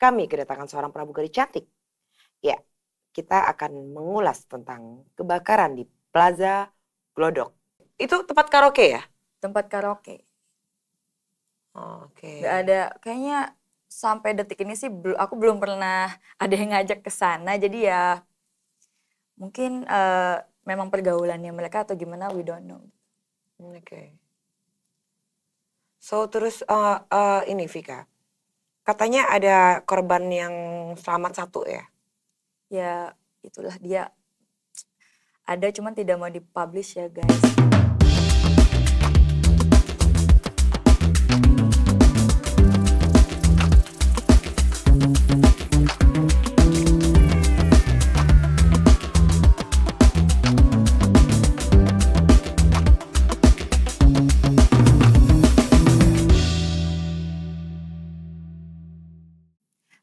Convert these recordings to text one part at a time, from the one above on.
kami kedatangan seorang pramugari cantik. Ya, kita akan mengulas tentang kebakaran di Plaza Glodok. Itu tempat karaoke ya? Tempat karaoke. Oke. Gak ada, kayaknya sampai detik ini sih aku belum pernah ada yang ngajak ke sana. Jadi ya mungkin memang pergaulannya mereka atau gimana, we don't know. Oke. So terus ini Vika, katanya ada korban yang selamat satu ya? Ya itulah dia. Ada cuman tidak mau dipublish ya guys.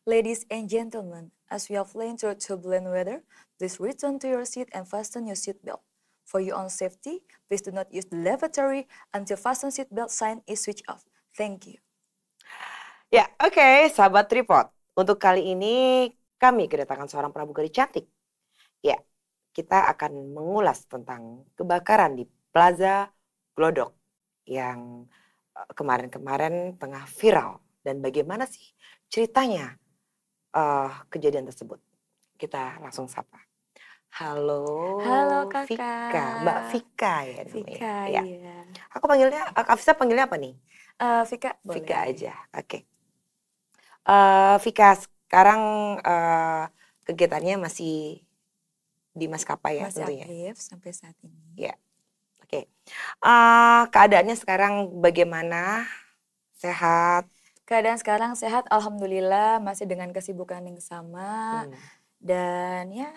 Ladies and gentlemen, as we are flying through turbulent weather, please return to your seat and fasten your seatbelt. For your own safety, please do not use the lavatory until fasten seatbelt sign is switched off. Thank you. Ya, oke, sahabat Tripod. Untuk kali ini kami kedatangan seorang pramugari cantik. Ya, kita akan mengulas tentang kebakaran di Plaza Glodok yang kemarin-kemarin tengah viral. Dan bagaimana sih ceritanya kejadian tersebut. Kita langsung sapa. Halo, Halo kakak. Vika, Mbak Vika ya namanya. Vika, ya. iya. Aku panggilnya, Kak Fisa panggilnya apa nih? Vika, boleh. Vika aja, oke. Vika, sekarang kegiatannya masih di maskapai ya Masih tentunya? aktif sampai saat ini. Ya, oke. Keadaannya sekarang bagaimana? Sehat? Keadaan sekarang sehat, alhamdulillah, masih dengan kesibukan yang sama. Dan ya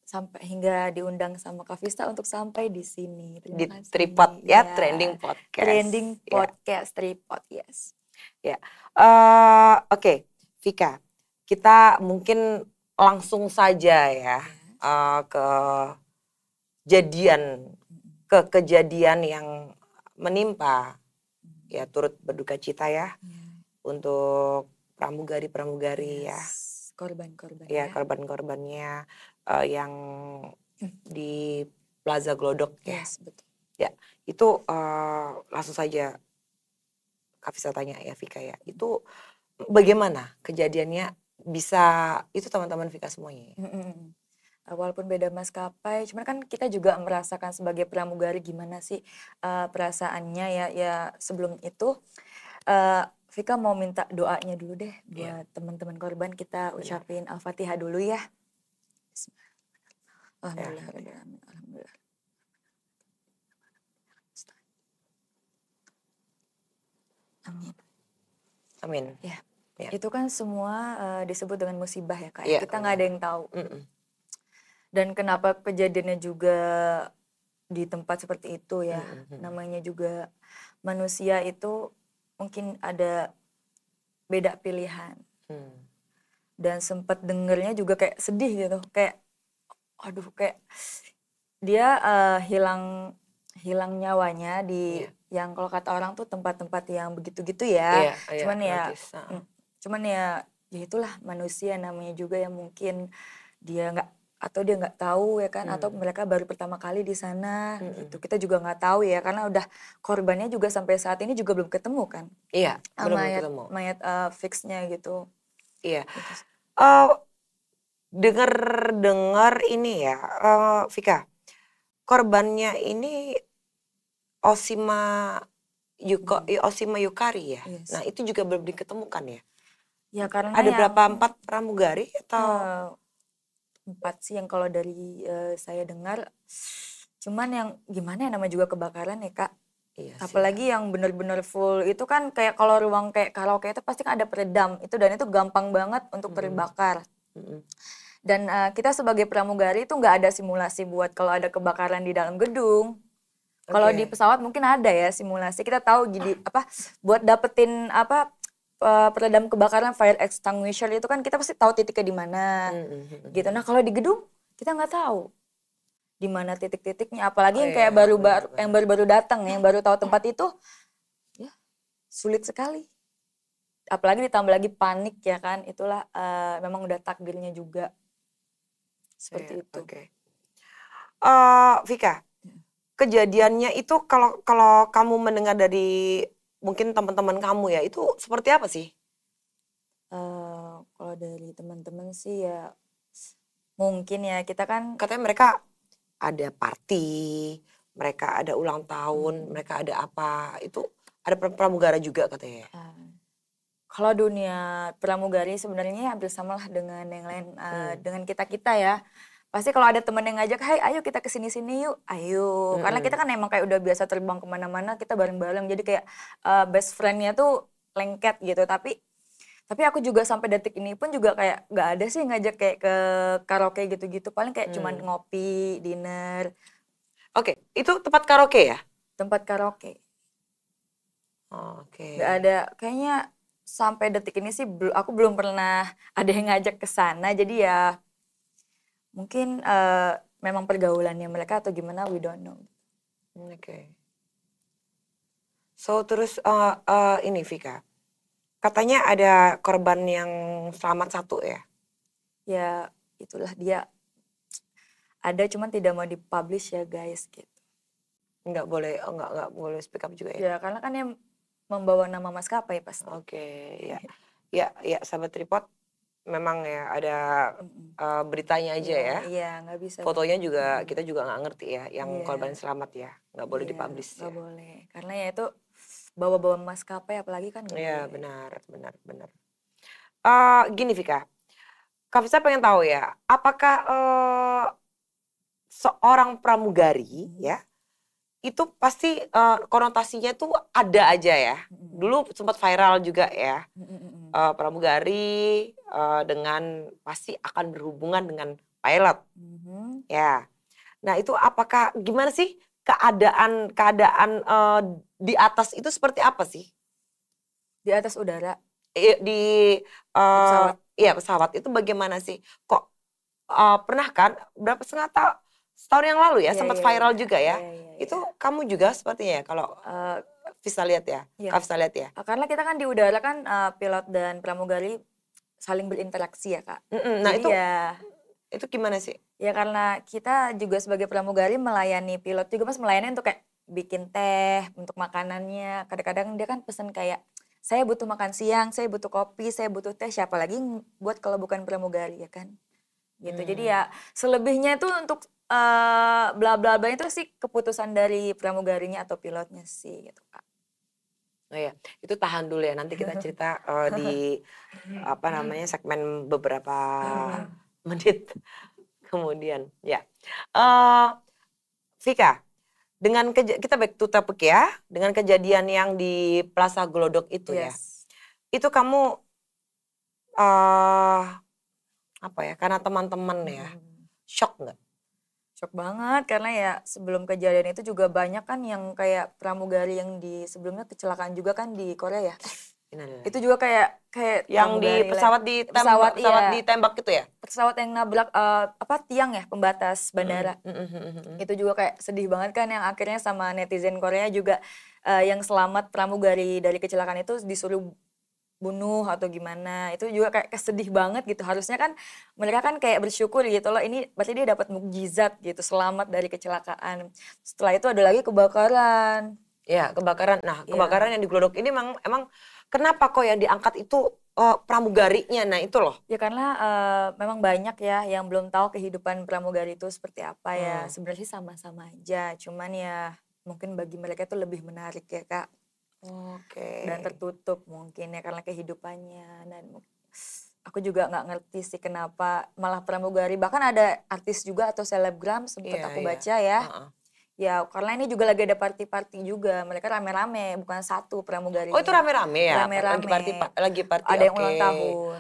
sampai hingga diundang sama Kak Vista untuk sampai di sini. Di Terima kasih. Tripod ya, Trending Podcast. Trending Podcast, Tripod, yes. Ya, oke, Vika, kita mungkin langsung saja ya ke kejadian yang menimpa, ya turut berduka cita ya untuk pramugari ya. Korban-korban ya. Korban-korbannya yang di Plaza Glodok ya. Yes, betul. Ya, itu langsung saja Kak Visa tanya ya Vika ya. Itu bagaimana kejadiannya bisa itu teman-teman Vika semuanya ya? Walaupun beda maskapai, cuman kan kita juga merasakan sebagai pramugari gimana sih perasaannya ya sebelum itu Vika mau minta doanya dulu deh buat teman-teman korban, kita ucapin Al-Fatihah dulu ya. Alhamdulillah. Amin. Ya. Itu kan semua disebut dengan musibah ya Kak. Kita nggak ada yang tahu. Dan kenapa kejadiannya juga di tempat seperti itu ya. Namanya juga manusia itu mungkin ada beda pilihan. Dan sempat dengernya juga kayak sedih gitu. Kayak aduh kayak dia hilang nyawanya di yang kalau kata orang tuh tempat-tempat yang begitu-gitu ya. Cuman ya itulah manusia namanya juga yang mungkin dia nggak tahu ya kan, atau mereka baru pertama kali di sana gitu. Kita juga nggak tahu ya karena udah korbannya juga sampai saat ini juga belum ketemu kan. Iya, belum ketemu. Mayat fixnya gitu. Iya. Dengar ini ya, Vika. Korbannya ini Osima Yukari ya. Yes. Nah, itu juga belum diketemukan ya. Ya karena ada berapa 4 pramugari atau 4 sih yang kalau dari saya dengar. Cuman yang gimana ya namanya juga kebakaran ya Kak. Iya, apalagi yang benar-benar full itu kan kayak kalau ruang kayak karaoke itu pasti kan ada peredam itu, dan itu gampang banget untuk terbakar. Dan kita sebagai pramugari itu nggak ada simulasi buat kalau ada kebakaran di dalam gedung. Kalau di pesawat mungkin ada ya simulasi. Kita tahu buat dapetin peredam kebakaran, fire extinguisher itu kan kita pasti tahu titiknya di mana. Gitu. Nah, kalau di gedung kita nggak tahu di mana titik-titiknya, apalagi yang kayak baru-baru datang, yang baru tahu tempat itu, ya sulit sekali. apalagi ditambah lagi panik ya kan, itulah memang udah takdirnya juga seperti itu. Oke. Vika, kejadiannya itu kalau kamu mendengar dari mungkin teman-teman kamu ya, itu seperti apa sih? Kalau dari teman-teman sih ya mungkin ya kita kan katanya mereka ada party, mereka ada ulang tahun, mereka ada apa, itu ada pramugara juga katanya. Kalau dunia pramugari sebenarnya hampir sama lah dengan yang lain, dengan kita ya. Pasti kalau ada teman yang ngajak, "Hai ayo kita kesini-sini yuk," ayo. Karena kita kan emang kayak udah biasa terbang kemana-mana, kita bareng-bareng. Jadi kayak best friend-nya tuh lengket gitu. Tapi aku juga sampai detik ini pun juga kayak gak ada sih ngajak kayak ke karaoke gitu-gitu. Paling kayak cuman ngopi, dinner. Oke, itu tempat karaoke ya? Tempat karaoke. Oke. Gak ada, kayaknya sampai detik ini sih aku belum pernah ada yang ngajak ke sana. Jadi ya mungkin memang pergaulannya mereka atau gimana, we don't know. Oke. So terus ini Vika, katanya ada korban yang selamat 1 ya? Ya itulah dia. Ada cuman tidak mau dipublish ya guys gitu. Nggak boleh speak up juga ya? Ya karena kan yang membawa nama maskapai pasti. Oke, ya sahabat Tripod memang ya ada beritanya aja ya. Iya, nggak bisa. Fotonya juga kita juga nggak ngerti ya, yang korban selamat ya, nggak boleh dipublish ya. Nggak boleh, karena ya itu bawa-bawa maskapai apalagi kan nggak boleh. Iya benar. Gini Vika, Kak Visa pengen tahu ya, apakah seorang pramugari ya itu pasti konotasinya tuh ada aja ya. Dulu sempat viral juga ya. Pramugari dengan pasti akan berhubungan dengan pilot. Ya. Nah, itu apakah gimana sih keadaan di atas itu seperti apa sih? Di atas udara. Pesawat. Iya, pesawat itu bagaimana sih? Kok pernah kan setahun yang lalu ya sempat viral juga ya. Itu kamu juga sepertinya ya kalau Visa lihat ya. Kak Visa lihat ya. Karena kita kan di udara kan pilot dan pramugari saling berinteraksi ya Kak. Nah jadi itu gimana sih? Ya karena kita juga sebagai pramugari melayani pilot juga pas melayani untuk kayak bikin teh untuk makanannya. Kadang-kadang dia kan pesen kayak saya butuh makan siang, saya butuh kopi, saya butuh teh. Siapa lagi buat kalau bukan pramugari ya kan? Gitu. Jadi ya selebihnya itu untuk bla bla bla itu sih keputusan dari pramugarinya atau pilotnya sih gitu Kak. Oh ya, itu tahan dulu ya. Nanti kita cerita di segmen beberapa menit kemudian. Ya, Vika, dengan kita back to topic ya, dengan kejadian yang di Plaza Glodok itu ya, itu kamu karena teman-teman ya, shock nggak? Shock banget karena ya sebelum kejadian itu juga banyak kan yang kayak pramugari yang di sebelumnya kecelakaan juga kan di Korea ya. Itu juga kayak yang di pesawat ditembak gitu ya? Pesawat yang nabrak tiang ya pembatas bandara. Itu juga kayak sedih banget kan yang akhirnya sama netizen Korea juga yang selamat pramugari dari kecelakaan itu disuruh bunuh atau gimana. Itu juga kayak sedih banget gitu. Harusnya kan mereka kan kayak bersyukur gitu loh, ini berarti dia dapat mukjizat gitu, selamat dari kecelakaan. Setelah itu ada lagi kebakaran. Ya, kebakaran. Nah, kebakaran yang di Glodok ini emang kenapa kok yang diangkat itu pramugarinya? Nah, itu loh. Ya karena memang banyak ya yang belum tahu kehidupan pramugari itu seperti apa ya. Sebenarnya sih sama-sama aja, cuman ya mungkin bagi mereka itu lebih menarik ya Kak. Oke. Dan tertutup mungkin ya karena kehidupannya. Dan aku juga nggak ngerti sih kenapa malah pramugari, bahkan ada artis juga atau selebgram sempat aku baca ya. Ya karena ini juga lagi ada party-party juga, mereka rame-rame, bukan satu pramugari. Oh itu rame-rame ya? Rame-rame. Lagi party. Ada yang ulang tahun.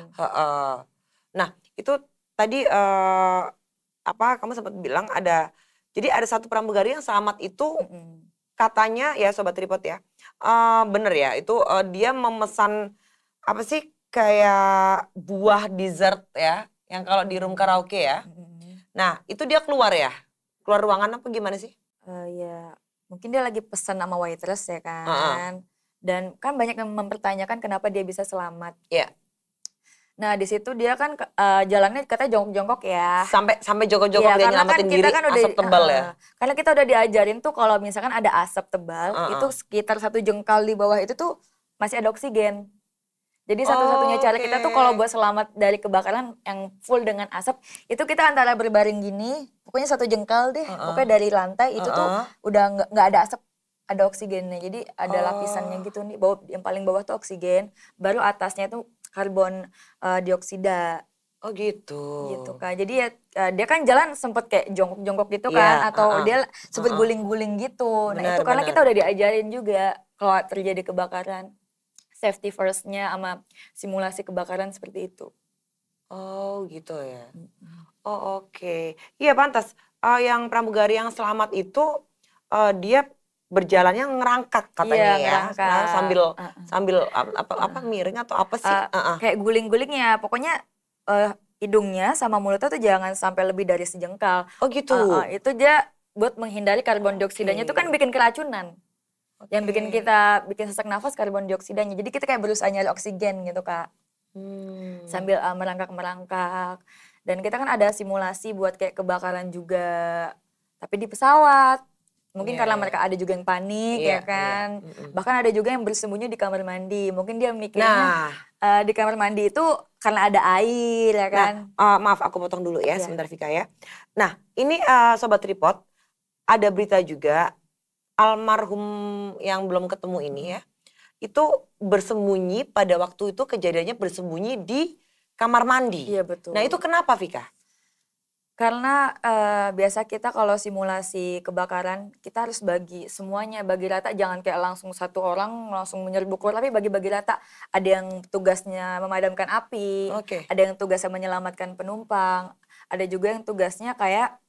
Nah itu tadi kamu sempat bilang jadi ada satu pramugari yang selamat itu katanya ya Sobat Tripod ya, bener ya itu dia memesan apa sih kayak buah dessert ya, yang kalau di room karaoke ya. Nah itu dia keluar ruangan apa gimana sih? Ya mungkin dia lagi pesan sama waitress ya kan. Dan kan banyak yang mempertanyakan kenapa dia bisa selamat. Iya. Nah di situ dia kan jalannya katanya jongkok-jongkok ya. Sampai jongkok-jongkok dia nyelamatin kan diri, kan udah, asap tebal ya. Karena kita udah diajarin tuh kalau misalkan ada asap tebal, itu sekitar 1 jengkal di bawah itu tuh masih ada oksigen. Jadi satu-satunya cara kita tuh kalau buat selamat dari kebakaran yang full dengan asap, itu kita antara berbaring gini, pokoknya 1 jengkal deh, pokoknya dari lantai itu tuh udah nggak ada asap, ada oksigennya. Jadi ada lapisannya gitu nih, yang paling bawah tuh oksigen, baru atasnya tuh karbon dioksida. Oh gitu. Gitu kan. Jadi ya dia kan jalan sempet kayak jongkok-jongkok gitu kan, atau dia sempet guling-guling gitu. Nah itu karena kita udah diajarin juga kalau terjadi kebakaran, safety first-nya sama simulasi kebakaran seperti itu. Oh gitu ya. Oh oke. Iya pantas. Yang pramugari yang selamat itu dia berjalannya ngerangkak katanya ya. Ngerangkak. Sambil apa miring atau apa sih? Kayak guling-gulingnya. Pokoknya hidungnya sama mulutnya tuh jangan sampai lebih dari sejengkal. Oh gitu. Itu dia buat menghindari karbon dioksidanya itu kan bikin keracunan. Yang bikin sesak nafas karbon dioksidanya. Jadi kita kayak berusaha nyari oksigen gitu Kak. Sambil merangkak-merangkak. Dan kita kan ada simulasi buat kayak kebakaran juga. Tapi di pesawat. Mungkin karena mereka ada juga yang panik ya kan. Bahkan ada juga yang bersembunyi di kamar mandi. Mungkin dia mikirnya di kamar mandi itu karena ada air ya kan. Maaf aku potong dulu ya sebentar Vika ya. Nah ini Sobat Tripod, ada berita juga almarhum yang belum ketemu ini ya. Itu bersembunyi pada waktu itu kejadiannya bersembunyi di kamar mandi. Iya betul. Nah itu kenapa Vika? Karena biasa kita kalau simulasi kebakaran kita harus bagi semuanya, bagi rata, jangan kayak langsung satu orang langsung menyerbu keluar, tapi bagi rata. Ada yang tugasnya memadamkan api, ada yang tugasnya menyelamatkan penumpang, ada juga yang tugasnya kayak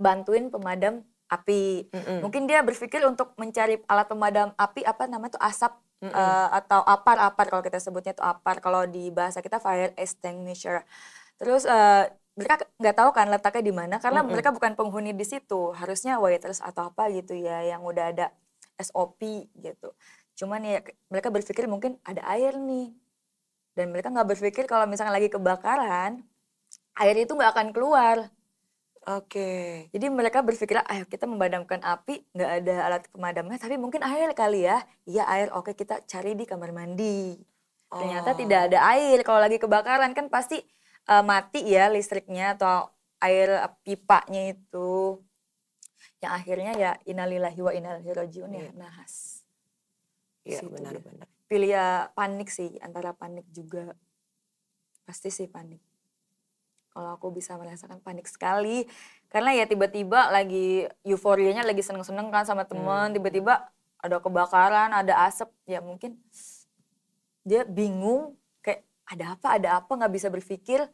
bantuin pemadam api. Mungkin dia berpikir untuk mencari alat pemadam api, apa namanya tuh asap, atau apar kalau kita sebutnya tuh apar, kalau di bahasa kita fire extinguisher. Terus mereka nggak tahu kan letaknya di mana karena mereka bukan penghuni di situ, harusnya waiters atau apa gitu ya yang udah ada SOP gitu. Cuman ya mereka berpikir mungkin ada air nih, dan mereka nggak berpikir kalau misalnya lagi kebakaran air itu nggak akan keluar. Jadi mereka berpikir ayo kita memadamkan api, nggak ada alat pemadamnya, tapi mungkin air kali ya. Iya air, oke kita cari di kamar mandi. Ternyata tidak ada air. Kalau lagi kebakaran kan pasti mati ya listriknya atau air pipanya itu. Yang akhirnya ya innalillahi wa inna ilaihi rajiun ya nahas. Iya benar-benar. Pilih ya panik sih, antara panik juga. Pasti sih panik. Kalau aku bisa merasakan panik sekali. Karena ya tiba-tiba lagi euforianya lagi seneng-seneng kan sama temen. Tiba-tiba ada kebakaran, ada asap. Ya mungkin dia bingung kayak ada apa gak bisa berpikir.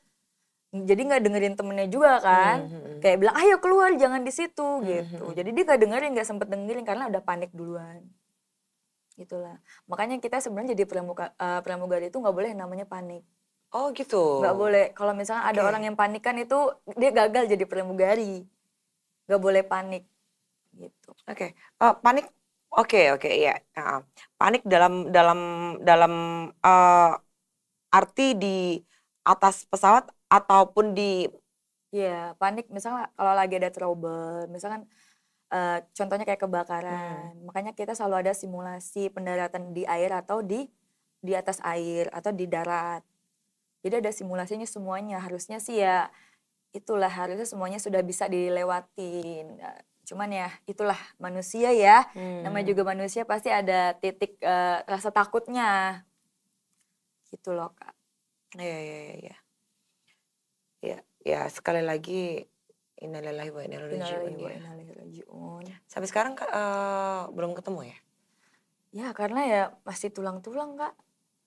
Jadi gak dengerin temennya juga kan. Kayak bilang ayo keluar jangan di situ gitu. Jadi dia gak dengerin, gak sempet dengerin karena udah panik duluan. Gitulah. Makanya kita sebenarnya jadi pramugari itu gak boleh namanya panik. Oh gitu. Gak boleh. Kalau misalnya ada orang yang panik kan itu dia gagal jadi pramugari. Gak boleh panik. Gitu. Panik. Oke ya. Panik dalam arti di atas pesawat ataupun di. Iya, panik misalnya kalau lagi ada trouble, misalkan contohnya kayak kebakaran. Makanya kita selalu ada simulasi pendaratan di air atau di atas air atau di darat. Jadi ada simulasinya semuanya. Harusnya sih ya itulah, harusnya semuanya sudah bisa dilewatin. Cuman ya itulah manusia ya. Namanya juga manusia pasti ada titik rasa takutnya. Gitu loh Kak. Iya. Ya sekali lagi innalillahi wa inna ilaihi raji'un. Sampai sekarang belum ketemu ya? Ya karena ya masih tulang-tulang Kak.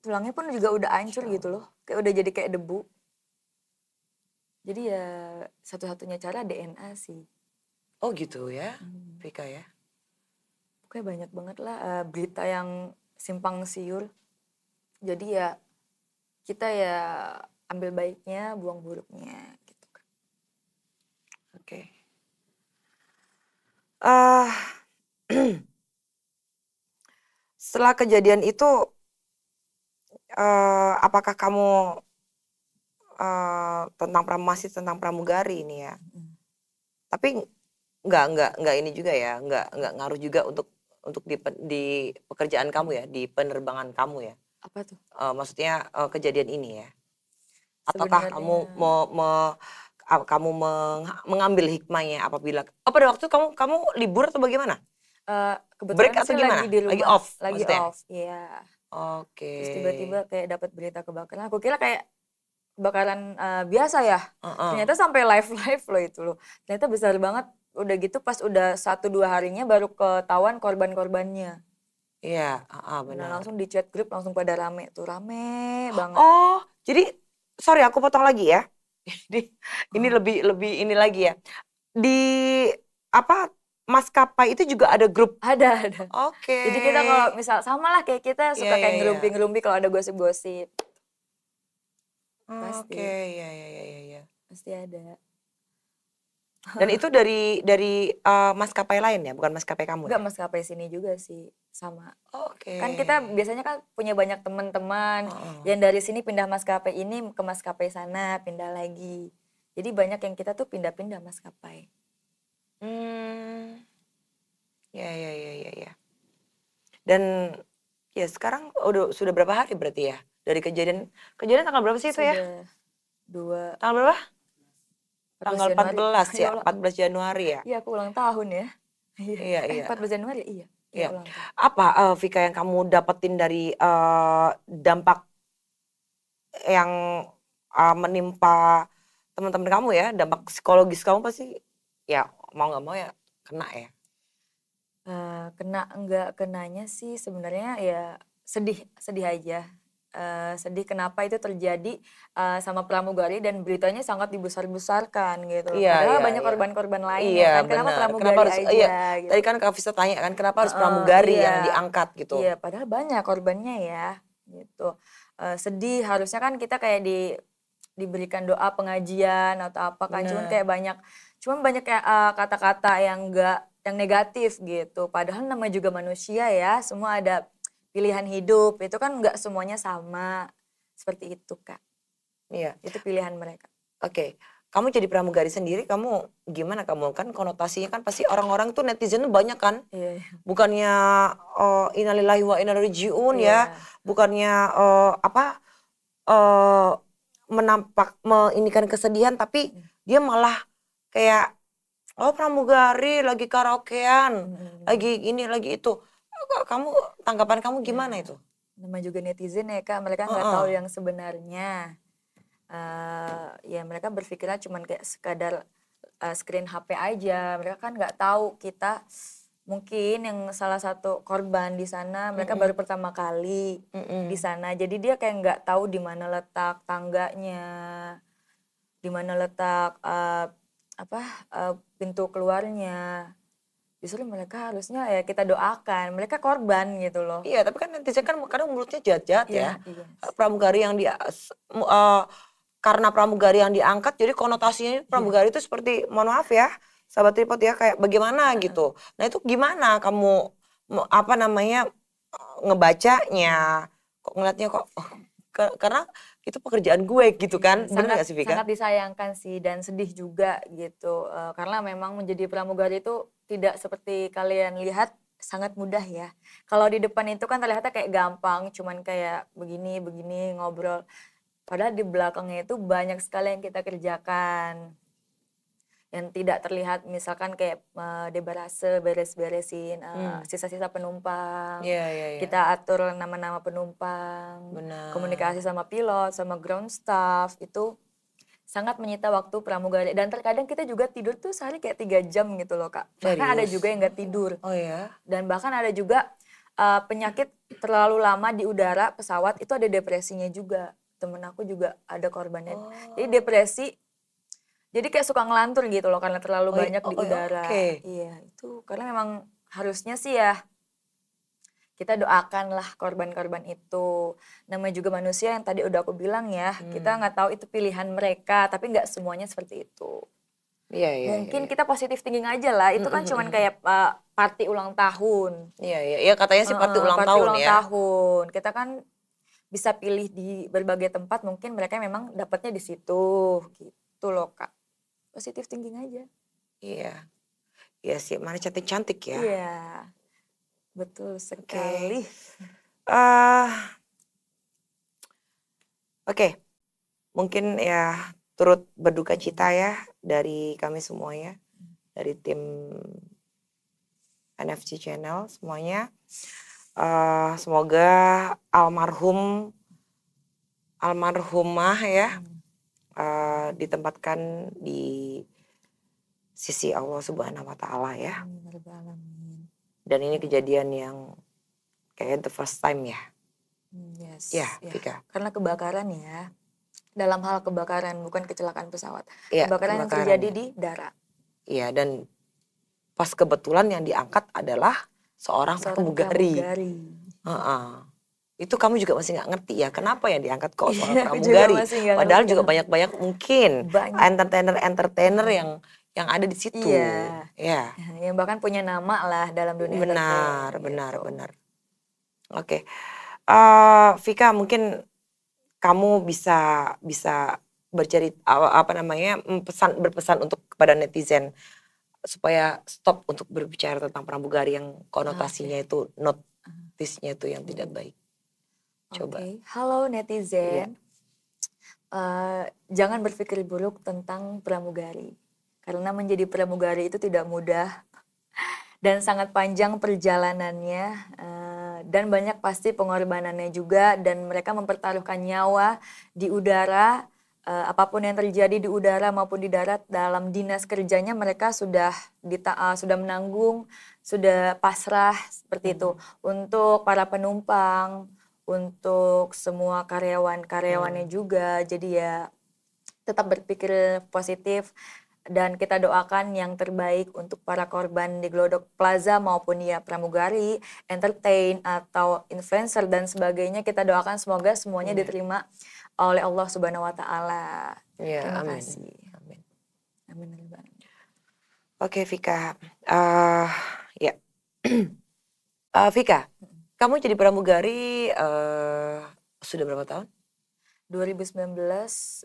Tulangnya pun juga udah hancur gitu loh. Kayak udah jadi kayak debu. Jadi ya satu-satunya cara DNA sih. Oh gitu ya, Vika ya? Pokoknya banyak banget lah berita yang simpang siur. Jadi ya kita ya ambil baiknya, buang buruknya gitu kan. setelah kejadian itu, apakah kamu masih tentang pramugari ini ya? Tapi nggak ini juga ya, nggak ngaruh juga untuk di pekerjaan kamu ya, di penerbangan kamu ya? Apa tuh? Maksudnya kejadian ini ya? Ataukah kamu Sebenarnya kamu mengambil hikmahnya apabila pada waktu itu kamu libur atau bagaimana? Break kebetulan atau sih gimana? lagi di Lagi rumah, off lagi maksudnya? off, iya. Oke. Terus tiba-tiba kayak dapat berita kebakaran. Aku kira kayak kebakaran biasa ya. Ternyata sampai live loh itu loh. Ternyata besar banget. Udah gitu pas udah 1-2 harinya baru ketahuan korban-korbannya. Iya, Nah benar. langsung di chat grup langsung pada rame tuh, rame banget. Oh, jadi sorry aku potong lagi ya. Ini lebih ini lagi ya. Di apa maskapai itu juga ada grup? Ada. Oke. Jadi kita kalau misal sama lah kayak kita suka Iya, kayak iya. ngerumpi-ngerumpi kalau ada gosip-gosip. Pasti. Oke, iya. Pasti ada. Dan itu dari maskapai lain ya, bukan maskapai kamu Enggak, ya? maskapai sini juga sih sama. Oke. Kan kita biasanya kan punya banyak teman-teman yang dari sini pindah maskapai ini ke maskapai sana, pindah lagi. Jadi banyak yang kita tuh pindah-pindah maskapai. Ya. Dan ya sekarang sudah berapa hari berarti ya? Dari kejadian tanggal berapa sih itu ya? Sudah 2. Tanggal berapa? 14 Tanggal 14 ya, 14 Januari ya? Iya, aku ulang tahun ya. Iya. 14 Januari, iya. Iya. Ulang tahun. Apa Vika yang kamu dapetin dari dampak yang menimpa teman-teman kamu ya, dampak psikologis kamu pasti ya mau nggak mau ya kena ya? Kena enggak kenanya sih sebenarnya ya sedih aja. Sedih kenapa itu terjadi sama pramugari dan beritanya sangat dibesar-besarkan gitu. Padahal banyak korban-korban lain ya kan. Kenapa pramugari aja gitu. Tadi kan Kak Vista tanya kan kenapa harus pramugari yang diangkat gitu. Iya, padahal banyak korbannya ya gitu. Sedih, harusnya kan kita kayak diberikan doa pengajian atau apa kan. Cuman banyak kayak kata-kata yang negatif gitu. Padahal namanya juga manusia ya, semua ada pilihan hidup, itu kan nggak semuanya sama. Seperti itu, Kak. Iya. Itu pilihan mereka. Oke. Kamu jadi pramugari sendiri, kamu gimana kamu? Kan konotasinya kan pasti orang-orang tuh netizen tuh banyak kan? Iya. Bukannya innalillahi wa inna ilaihi raji'un ya. Bukannya menginikan kesedihan, tapi dia malah kayak pramugari lagi karaokean, lagi ini lagi itu. Tanggapan kamu gimana itu? Namanya juga netizen ya Kak, mereka nggak tahu yang sebenarnya. Ya mereka berpikirnya cuma kayak sekadar screen HP aja. Mereka kan nggak tahu kita mungkin yang salah satu korban di sana, mereka baru pertama kali di sana. Jadi dia kayak nggak tahu di mana letak tangganya, di mana letak pintu keluarnya. Justru mereka harusnya ya kita doakan, mereka korban gitu loh. Iya, tapi kan netizen kan kadang mulutnya jahat-jahat ya. Iya. Pramugari yang karena pramugari yang diangkat, jadi konotasinya pramugari itu seperti, mohon maaf ya, sahabat tripod ya, kayak bagaimana gitu. Nah itu gimana kamu ngebacanya, kok ngeliatnya kok, karena itu pekerjaan gue gitu kan, bener gak sih Vika? Sangat disayangkan sih dan sedih juga gitu, karena memang menjadi pramugari itu tidak seperti kalian lihat sangat mudah ya. Kalau di depan itu kan terlihatnya kayak gampang, cuman kayak begini ngobrol. Padahal di belakangnya itu banyak sekali yang kita kerjakan. Yang tidak terlihat, misalkan kayak debarase, beresin sisa-sisa penumpang. Iya. Kita atur nama-nama penumpang. Benar. Komunikasi sama pilot, sama ground staff, itu sangat menyita waktu pramugari. Dan terkadang kita juga tidur tuh sehari kayak 3 jam gitu loh Kak. Bahkan ada juga yang gak tidur. Oh ya? Dan bahkan ada juga penyakit terlalu lama di udara pesawat itu ada depresinya juga. Temen aku juga ada korbannya. Jadi depresi, jadi kayak suka ngelantur gitu loh karena terlalu banyak di udara. Iya, itu karena memang harusnya sih ya kita doakanlah korban-korban itu. Namanya juga manusia yang tadi udah aku bilang ya, kita nggak tahu itu pilihan mereka, tapi nggak semuanya seperti itu. Mungkin kita positif thinking aja lah. Itu kan cuman kayak party ulang tahun. Iya katanya sih party ulang tahun ulang tahun. Kita kan bisa pilih di berbagai tempat, mungkin mereka memang dapatnya di situ gitu loh Kak. Positif thinking aja. Iya sih, mana cantik-cantik ya. Iya, betul sekali. Oke, mungkin ya turut berduka cita ya dari kami semuanya, dari tim NFC Channel semuanya. Semoga almarhumah ya ditempatkan di sisi Allah Subhanahu wa Ta'ala ya. Dan ini kejadian yang kayak the first time ya. Yes. Ya, Vika. Karena kebakaran ya. Dalam hal kebakaran, bukan kecelakaan pesawat. Kebakaran yang terjadi di darat. Iya, dan pas kebetulan yang diangkat adalah seorang pramugari. Itu kamu juga masih nggak ngerti ya kenapa yang diangkat kok seorang pramugari. Padahal juga banyak mungkin entertainer yang ada di situ. Iya. Yang bahkan punya nama lah dalam dunia benar. Oke. Vika, mungkin kamu bisa berpesan untuk kepada netizen supaya stop untuk berbicara tentang pramugari yang konotasinya itu notisnya itu yang tidak baik. Coba. Halo netizen. Jangan berpikir buruk tentang pramugari. Karena menjadi pramugari itu tidak mudah dan sangat panjang perjalanannya, dan banyak pasti pengorbanannya juga, dan mereka mempertaruhkan nyawa di udara, apapun yang terjadi di udara maupun di darat. Dalam dinas kerjanya mereka sudah menanggung, sudah pasrah seperti itu. Untuk para penumpang, untuk semua karyawannya juga. Jadi ya tetap berpikir positif. Dan kita doakan yang terbaik untuk para korban di Glodok Plaza maupun ya pramugari, entertain atau influencer dan sebagainya. Kita doakan semoga semuanya diterima oleh Allah Subhanahu wa Ta'ala. Terima kasih. Amin. Oke Vika. Vika, kamu jadi pramugari sudah berapa tahun? 2019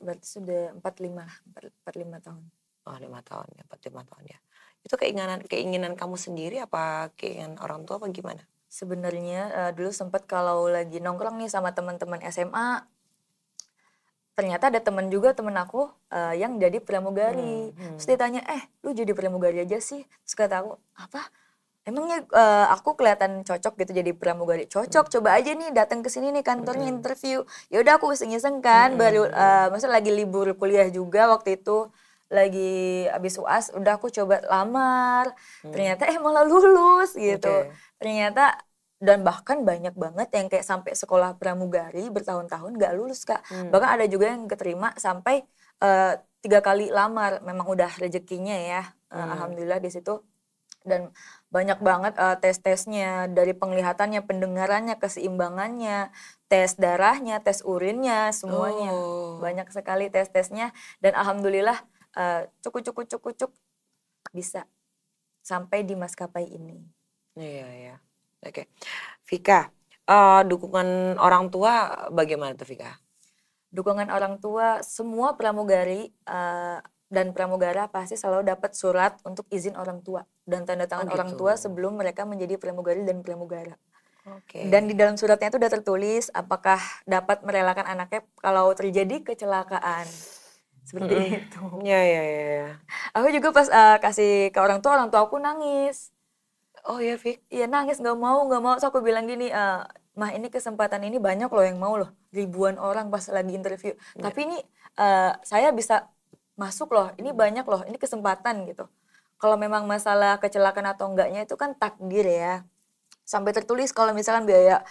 berarti sudah 45 tahun. Oh 5 tahun ya, 45 tahun ya. Itu keinginan kamu sendiri apa keinginan orang tua apa gimana? Sebenarnya dulu sempat kalau lagi nongkrong nih sama teman-teman SMA, ternyata ada teman aku yang jadi pramugari. Terus dia tanya, lu jadi pramugari aja sih? Terus kata aku, apa? Emangnya aku kelihatan cocok gitu jadi pramugari? Cocok, coba aja nih datang ke sini nih kantornya interview. Ya udah aku iseng-iseng kan, baru maksudnya lagi libur kuliah juga waktu itu. Lagi habis UAS, udah aku coba lamar, ternyata malah lulus gitu. Ternyata, dan bahkan banyak banget yang kayak sampai sekolah pramugari bertahun-tahun gak lulus Kak. Bahkan ada juga yang keterima sampai 3 kali lamar, memang udah rezekinya ya, alhamdulillah di situ. Dan banyak banget tes-tesnya, dari penglihatannya, pendengarannya, keseimbangannya, tes darahnya, tes urinnya, semuanya. Banyak sekali tes-tesnya, dan alhamdulillah cuk bisa sampai di maskapai ini. Iya. Oke. Vika, dukungan orang tua bagaimana tuh Vika? Dukungan orang tua, semua pramugari dan pramugara pasti selalu dapat surat untuk izin orang tua dan tanda tangan orang tua sebelum mereka menjadi pramugari dan pramugara. Dan di dalam suratnya itu udah tertulis apakah dapat merelakan anaknya kalau terjadi kecelakaan. Seperti itu. Iya. Aku juga pas kasih ke orang tua aku nangis. Oh ya Vik? Iya nangis, gak mau. So aku bilang gini, Mah ini kesempatan ini banyak loh yang mau loh. Ribuan orang pas lagi interview. Tapi ini saya bisa masuk loh, ini banyak loh, ini kesempatan gitu. Kalau memang masalah kecelakaan atau enggaknya itu kan takdir ya. Sampai tertulis kalau misalkan biaya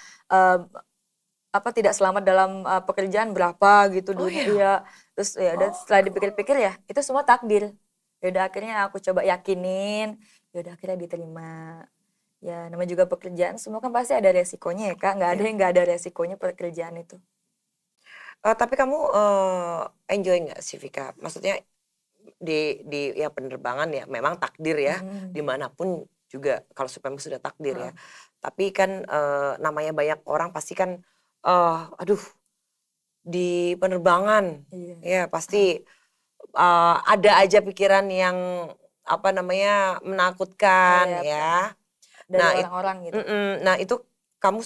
tidak selamat dalam pekerjaan berapa gitu dunia. Terus ya udah setelah dipikir-pikir ya itu semua takdir. Ya udah akhirnya aku coba yakinin, ya udah akhirnya diterima. Ya namanya juga pekerjaan, semua kan pasti ada resikonya ya Kak, nggak ada yang nggak ada resikonya pekerjaan itu. Tapi kamu enjoy nggak sih Vika? Maksudnya di ya penerbangan ya memang takdir ya, dimanapun juga kalau memang sudah takdir ya. Tapi kan namanya banyak orang pasti kan aduh di penerbangan ya pasti ada aja pikiran yang apa namanya menakutkan ya. Dari orang-orang gitu. Nah itu kamu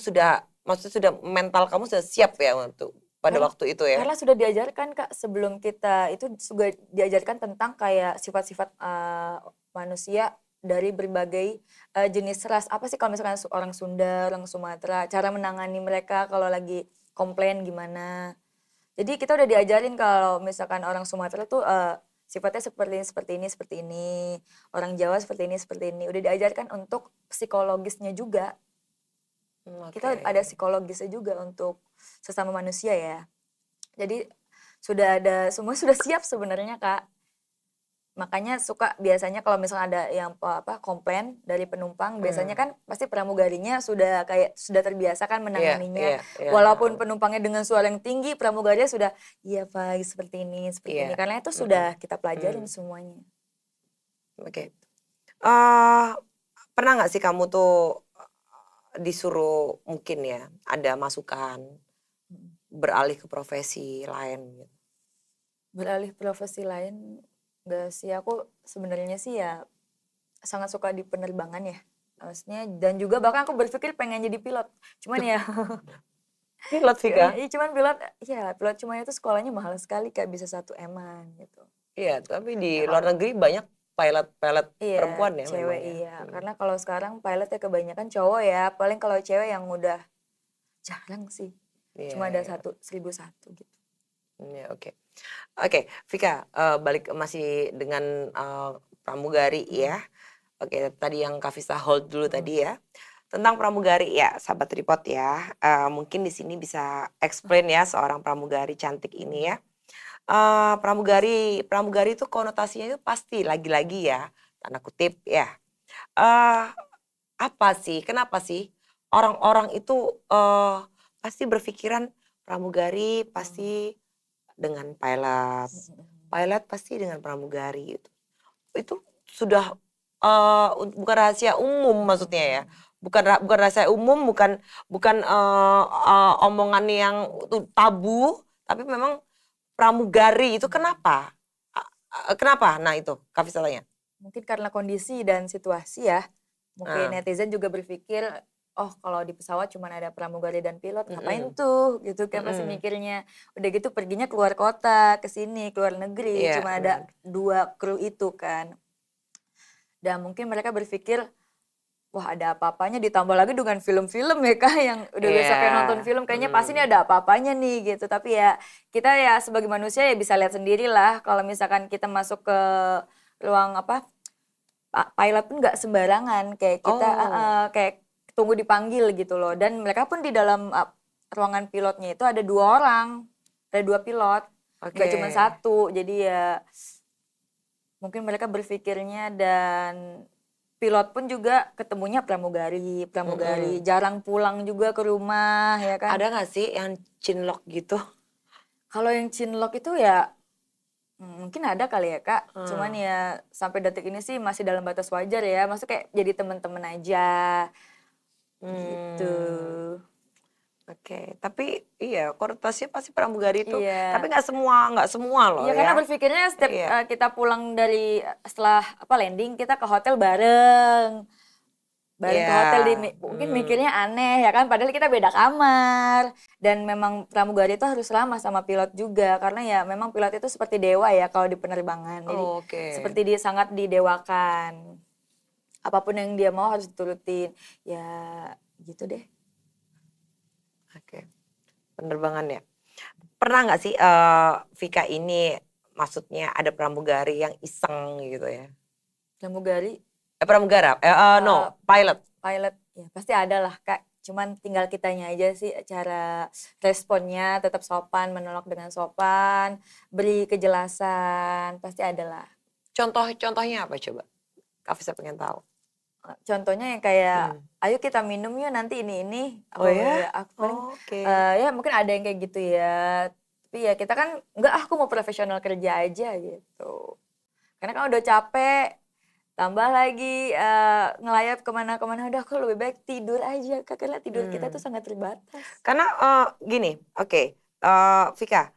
maksudnya sudah mental kamu sudah siap ya untuk pada waktu itu ya? Karena sudah diajarkan Kak, sebelum kita itu juga diajarkan tentang kayak sifat-sifat manusia dari berbagai jenis ras. Apa sih kalau misalkan orang Sunda, orang Sumatera, cara menangani mereka kalau lagi komplain gimana. Jadi kita udah diajarin kalau misalkan orang Sumatera tuh sifatnya seperti ini. Orang Jawa seperti ini. Udah diajarkan untuk psikologisnya juga. Kita ada psikologisnya juga untuk sesama manusia ya. Jadi semua sudah siap sebenarnya Kak. Makanya suka biasanya kalau misalnya ada yang komplain dari penumpang, biasanya kan pasti pramugarinya sudah terbiasa kan menanganinya. Walaupun penumpangnya dengan suara yang tinggi, pramugarinya sudah iya Pak seperti ini. Karena itu sudah kita pelajarin semuanya. Oke. Pernah nggak sih kamu tuh disuruh mungkin ya ada masukan beralih ke profesi lain gitu? Beralih profesi lain enggak sih, aku sebenarnya sih ya sangat suka di penerbangan ya. Maksudnya dan juga bahkan aku berpikir pengen jadi pilot. Cuman ya pilot Vika? Cuman pilot cuman itu sekolahnya mahal sekali Kak, bisa 1 M-an gitu. Iya, tapi di luar negeri banyak pilot perempuan ya cewek karena kalau sekarang pilot ya kebanyakan cowok ya, paling kalau cewek yang udah jarang sih. Cuma ada 1.001 gitu. Ya, oke, Vika, balik masih dengan pramugari ya. Oke, tadi yang Kak Visa hold dulu tadi ya. Tentang pramugari ya, sahabat Tripod ya. Mungkin di sini bisa explain ya seorang pramugari cantik ini ya. Pramugari itu konotasinya itu pasti lagi-lagi ya, tanda kutip ya. Apa sih, kenapa sih orang-orang itu pasti berpikiran pramugari pasti dengan pilot pasti dengan pramugari gitu. Itu sudah bukan rahasia umum maksudnya ya. Bukan rahasia umum, bukan omongan yang tabu, tapi memang pramugari itu kenapa? Kenapa? Nah itu, Kak Visa tanya. Mungkin karena kondisi dan situasi ya. Mungkin netizen juga berpikir, oh kalau di pesawat cuma ada pramugari dan pilot, ngapain tuh gitu kan pasti mikirnya. Udah gitu perginya keluar kota, ke sini, keluar negeri, cuma ada 2 kru itu kan. Dan mungkin mereka berpikir, wah ada apa-apanya ditambah lagi dengan film-film ya Kak yang udah biasa kayak nonton film kayaknya pasti ini ada apa-apanya nih gitu. Tapi ya kita ya sebagai manusia ya bisa lihat sendiri lah kalau misalkan kita masuk ke ruang pilot pun nggak sembarangan kayak kita kayak tunggu dipanggil gitu loh. Dan mereka pun di dalam ruangan pilotnya itu ada 2 orang, ada 2 pilot, nggak cuma 1. Jadi ya mungkin mereka berpikirnya dan pilot pun juga ketemunya pramugari, jarang pulang juga ke rumah ya kan. Ada nggak sih yang cinlok gitu? Kalau yang cinlok itu ya mungkin ada kali ya Kak, cuman ya sampai detik ini sih masih dalam batas wajar ya, maksudnya kayak jadi teman-teman aja gitu. Oke, tapi iya konotasinya pasti pramugari itu, tapi nggak semua loh ya. Karena berpikirnya setiap kita pulang dari setelah landing kita ke hotel bareng ke hotel mungkin mikirnya aneh ya kan, padahal kita beda kamar. Dan memang pramugari itu harus lama sama pilot juga karena ya memang pilot itu seperti dewa ya kalau di penerbangan. Jadi seperti dia sangat didewakan. Apapun yang dia mau harus diturutin. Ya gitu deh. Oke. Penerbangan ya. Pernah nggak sih Vika ini maksudnya ada pramugari yang iseng gitu ya? Pramugari? Pilot. Pilot, ya pasti ada lah Kak. Cuman tinggal kitanya aja sih cara responnya tetap sopan, menolak dengan sopan, beri kejelasan, pasti ada lah. Contohnya apa coba? Kak Visa pengen tahu. Contohnya yang kayak, ayo kita minum yuk nanti ini. Ya mungkin ada yang kayak gitu ya. Tapi ya kita kan, enggak aku mau profesional kerja aja gitu. Karena kan udah capek, tambah lagi ngelayap kemana-kemana, udah aku lebih baik tidur aja Kak, karena tidur kita tuh sangat terbatas. Karena gini, Vika,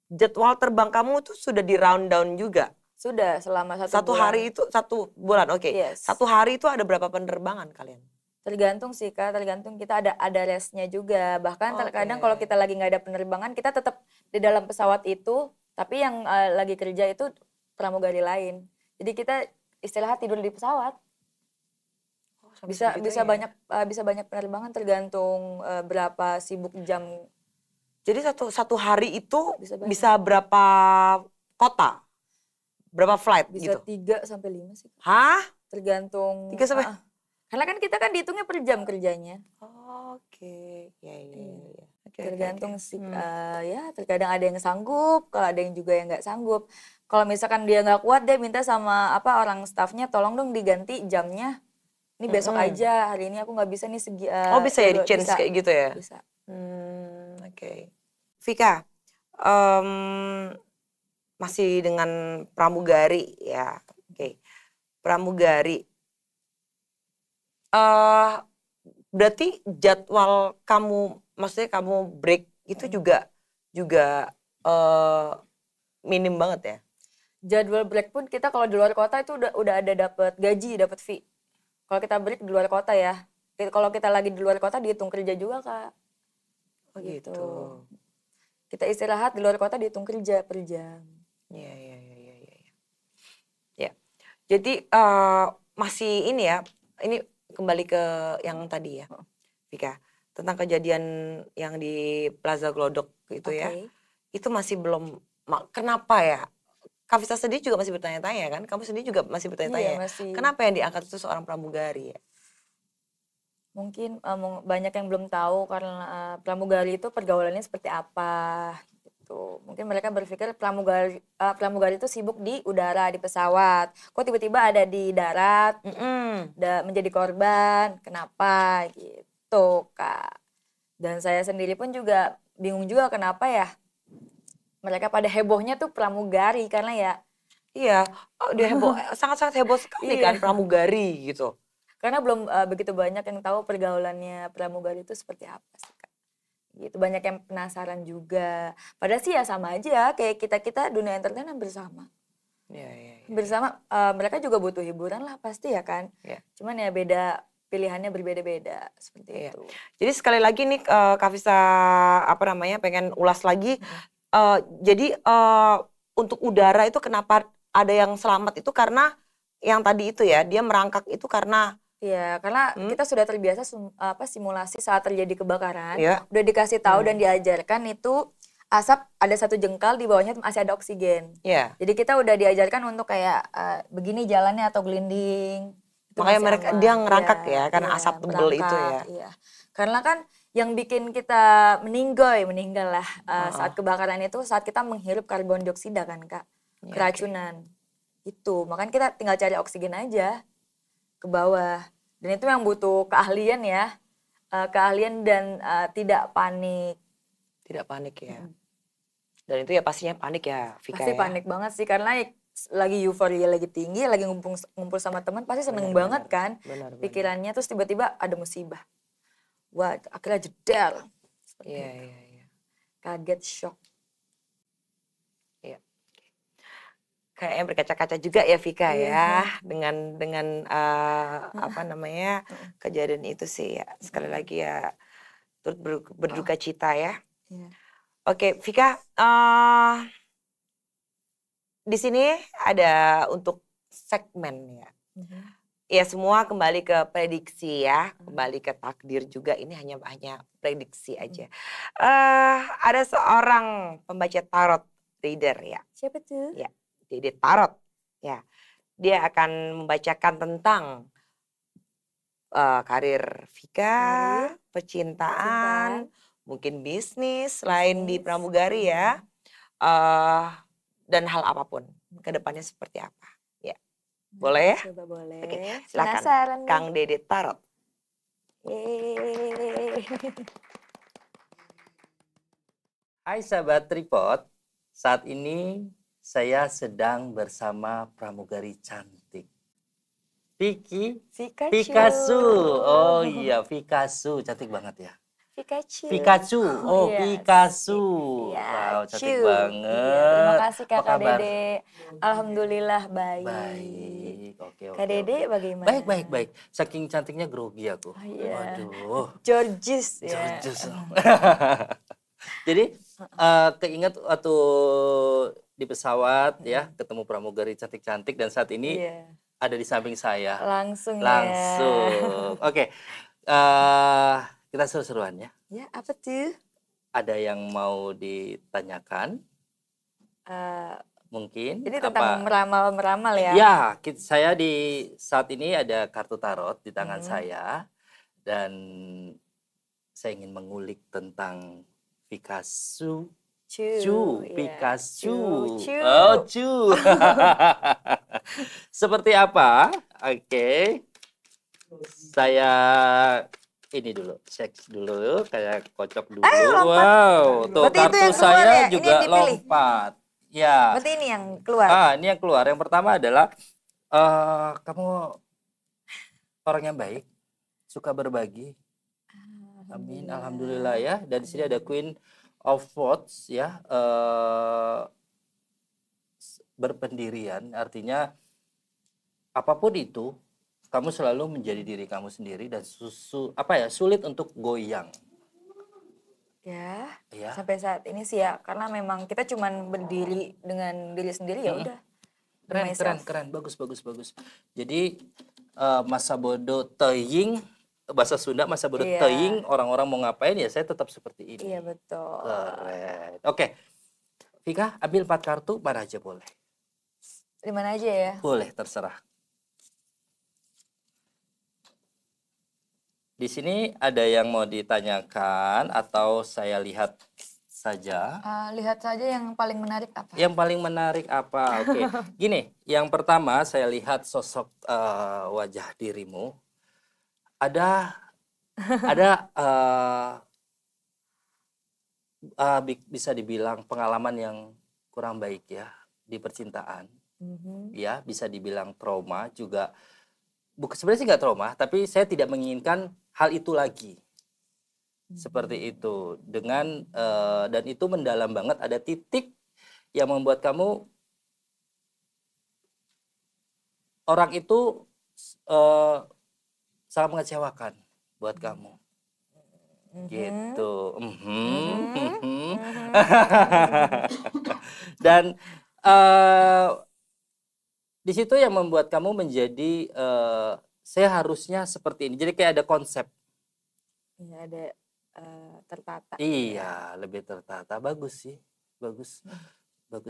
jadwal terbang kamu tuh sudah di rundown juga? Sudah, selama 1 bulan. Satu hari itu 1 bulan, oke. Yes. 1 hari itu ada berapa penerbangan kalian? Tergantung sih Kak, tergantung kita ada restnya juga. Bahkan terkadang kalau kita lagi nggak ada penerbangan, kita tetap di dalam pesawat itu, tapi yang lagi kerja itu pramugari lain. Jadi kita istirahat tidur di pesawat. Bisa banyak penerbangan tergantung berapa sibuk jam. Jadi satu hari itu bisa berapa kota? Berapa flight Bisa gitu? 3-5 sih. Hah? Tergantung. 3 sampai? Karena kan kita kan dihitungnya per jam kerjanya. Oke. Ya. Tergantung sih. Ya terkadang ada yang sanggup, kalau ada yang juga yang nggak sanggup. Kalau misalkan dia nggak kuat, dia minta sama orang staffnya, tolong dong diganti jamnya. Ini besok aja, hari ini aku nggak bisa nih bisa ya di-change kayak gitu ya? Bisa. Oke. Vika, masih dengan pramugari ya. Oke. Pramugari. Berarti jadwal kamu, maksudnya kamu break itu juga minim banget ya? Jadwal break pun kita kalau di luar kota itu udah ada dapat gaji, dapat fee. Kalau kita break di luar kota ya. Kalau kita lagi di luar kota dihitung kerja juga Kak. Gitu. Kita istirahat di luar kota dihitung kerja per jam. Iya. Ya. Jadi masih ini ya, ini kembali ke yang tadi ya, Vika, tentang kejadian yang di Plaza Glodok itu ya, itu masih belum, kenapa ya? Kak Visa sendiri juga masih bertanya-tanya kan, kamu sendiri juga masih bertanya-tanya, kenapa yang diangkat itu seorang pramugari ya? Mungkin banyak yang belum tahu karena pramugari itu pergaulannya seperti apa gitu. Mungkin mereka berpikir pramugari itu sibuk di udara, di pesawat. Kok tiba-tiba ada di darat, menjadi korban, kenapa gitu Kak. Dan saya sendiri pun juga bingung juga kenapa ya mereka pada hebohnya tuh pramugari, karena ya iya, dia heboh, sangat-sangat heboh sekali kan pramugari gitu. Karena belum begitu banyak yang tahu pergaulannya pramugari itu seperti apa sih Kak. Gitu, banyak yang penasaran juga. Padahal sih ya sama aja kayak kita dunia entertain hampir sama. Iya. Bersama mereka juga butuh hiburan lah pasti ya kan. Cuman ya pilihannya berbeda-beda seperti itu. Jadi sekali lagi nih Kak Visa pengen ulas lagi. Jadi untuk udara itu kenapa ada yang selamat itu karena yang tadi itu ya, dia merangkak itu karena iya, karena kita sudah terbiasa simulasi saat terjadi kebakaran. Udah dikasih tahu dan diajarkan itu asap ada 1 jengkal, di bawahnya masih ada oksigen. Jadi kita udah diajarkan untuk kayak begini jalannya atau gelinding. Makanya dia ngerangkak ya, karena asap tebel itu ya. Iya. Karena kan yang bikin kita meninggal lah saat kebakaran itu saat kita menghirup karbon dioksida kan Kak. Keracunan. Itu, makanya kita tinggal cari oksigen aja ke bawah. Dan itu yang butuh keahlian ya. Keahlian dan tidak panik. Tidak panik ya. Dan itu ya pastinya panik ya Vika. Pasti panik banget sih karena lagi euforia lagi tinggi, lagi ngumpul sama teman pasti seneng banget kan. Pikirannya terus tiba-tiba ada musibah. Wah, akhirnya jedar. Iya. Kaget, shock. Iya. Kayaknya berkaca-kaca juga ya Vika ya dengan kejadian itu sih ya. Sekali lagi ya turut berduka cita ya. Oke, Vika, di sini ada untuk segmen ya. Ya semua kembali ke prediksi ya, kembali ke takdir juga. Ini hanya prediksi aja. Ada seorang pembaca tarot reader ya. Siapa tuh? Ya, Dede Tarot. Ya, dia akan membacakan tentang karir Vika, percintaan, mungkin bisnis selain di pramugari ya, dan hal apapun kedepannya seperti apa. Ya, boleh ya? Coba boleh. Oke, silakan Kang Dede Tarot. Hai sahabat Tripod, saat ini saya sedang bersama pramugari cantik. Picasso. Oh iya, Picasso. Cantik banget ya. Pikachu. Oh, yes. Picasso. Ya, wow, cantik banget. Iya, terima kasih Kakak Dede. Alhamdulillah baik. Baik. Oke. Kak Dede bagaimana? Baik. Saking cantiknya grogi aku. Oh, iya. Waduh. Georges ya. Jadi keinget waktu di pesawat ya, ketemu pramugari cantik-cantik dan saat ini ada di samping saya. Langsung. Oke. Kita seru-seruan ya. Ya, apa tuh? Ada yang mau ditanyakan? Mungkin. Ini tentang meramal ya? Ya, saya di saat ini ada kartu tarot di tangan saya. Dan saya ingin mengulik tentang Picasso. Picasso. Oh, seperti apa? Oke. Saya ini dulu, cek dulu, kayak kocok dulu. Wow, tuh kartu saya juga lompat. Ya. Berarti ini yang keluar. Ini yang keluar. Yang pertama adalah kamu orang yang baik, suka berbagi. Amin, alhamdulillah ya. Dan di sini ada Queen of Swords ya, berpendirian, artinya apapun itu kamu selalu menjadi diri kamu sendiri dan sulit untuk goyang. Ya. Sampai saat ini sih ya, karena memang kita cuman berdiri dengan diri sendiri ya udah. Keren, bagus. Jadi masa bodoh teuing, bahasa Sunda masa bodoh teuing, orang-orang mau ngapain ya saya tetap seperti ini. Iya betul. Keren. Oke. Vika, ambil 4 kartu, mana aja boleh. Di mana aja ya? Boleh, terserah. Di sini ada yang mau ditanyakan atau saya lihat saja? Lihat saja yang paling menarik apa? Yang paling menarik apa? Oke. Gini, yang pertama saya lihat sosok wajah dirimu. Ada bisa dibilang pengalaman yang kurang baik ya di percintaan. Ya, bisa dibilang trauma juga. Sebenarnya sih nggak trauma, tapi saya tidak menginginkan hal itu lagi. Seperti itu. Dan itu mendalam banget, ada titik yang membuat kamu orang itu sangat mengecewakan buat kamu. Gitu. Dan di situ yang membuat kamu menjadi saya harusnya seperti ini. Jadi kayak ada konsep. Iya, ada tertata. Iya, lebih tertata. Bagus sih. Bagus